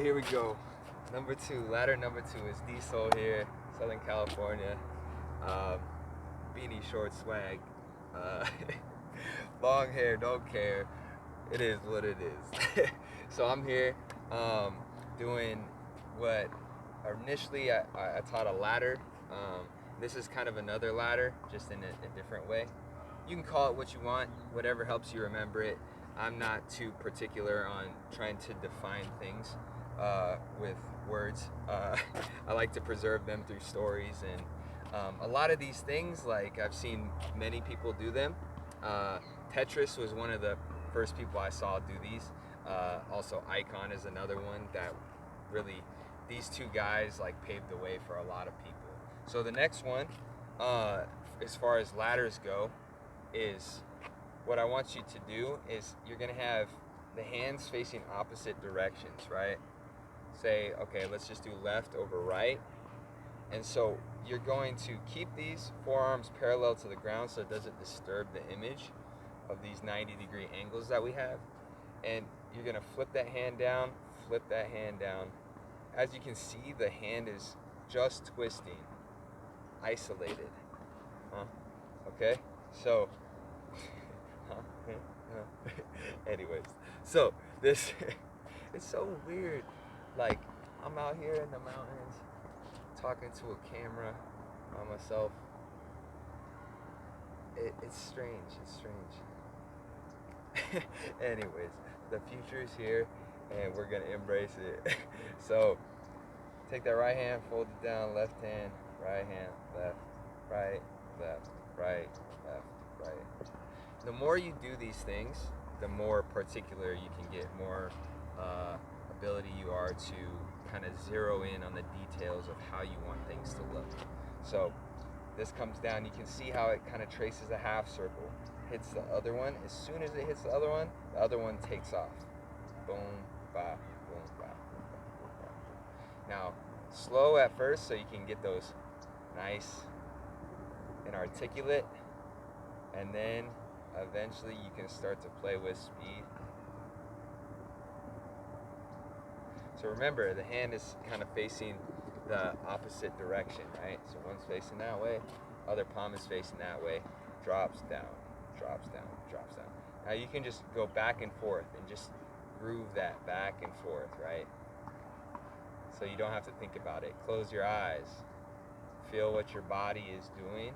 Here we go. Number two, ladder number two is souL here, Southern California. Beanie short swag. Uh, long hair, don't care. It is what it is. So I'm here doing what initially I taught a ladder. This is kind of another ladder, just in a different way. You can call it what you want, whatever helps you remember it. I'm not too particular on trying to define things with words. I like to preserve them through stories, and a lot of these things, like I've seen many people do them. Tetris was one of the first people I saw do these. Also Icon is another one that really, these two guys like paved the way for a lot of people. So the next one, as far as ladders go, is what I want you to do is you're gonna have the hands facing opposite directions, right? Say, okay, let's just do left over right. And so you're going to keep these forearms parallel to the ground so it doesn't disturb the image of these 90-degree angles that we have. And you're gonna flip that hand down, flip that hand down. As you can see, the hand is just twisting, isolated. Okay? So, anyways, so this, it's so weird. Like, I'm out here in the mountains talking to a camera by myself. It's strange, it's strange. Anyways, the future is here and we're gonna embrace it. So, take that right hand, fold it down, left hand, right hand, left, right, left, right, left, right. The more you do these things, the more particular you can get, more ability you are to kind of zero in on the details of how you want things to look. So this comes down, you can see how it kind of traces a half circle, hits the other one. As soon as it hits the other one takes off. Boom, ba, boom, ba, boom, ba, boom, ba. Now, slow at first so you can get those nice and articulate, and then eventually you can start to play with speed. So remember, the hand is kind of facing the opposite direction, right? So one's facing that way, other palm is facing that way, drops down, drops down, drops down. Now you can just go back and forth and just groove that back and forth, right? So you don't have to think about it. Close your eyes, feel what your body is doing,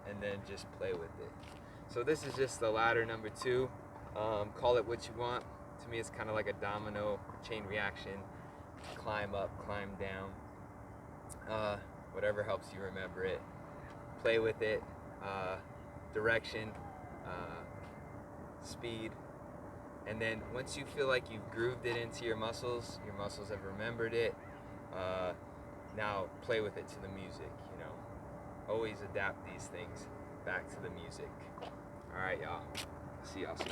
and then just play with it. So this is just the ladder number two. Call it what you want. To me, it's kind of like a domino chain reaction. Climb up, climb down. Whatever helps you remember it. Play with it. Direction, speed. And then once you feel like you've grooved it into your muscles have remembered it, now play with it to the music, you know. Always adapt these things back to the music. All right, y'all. See y'all soon.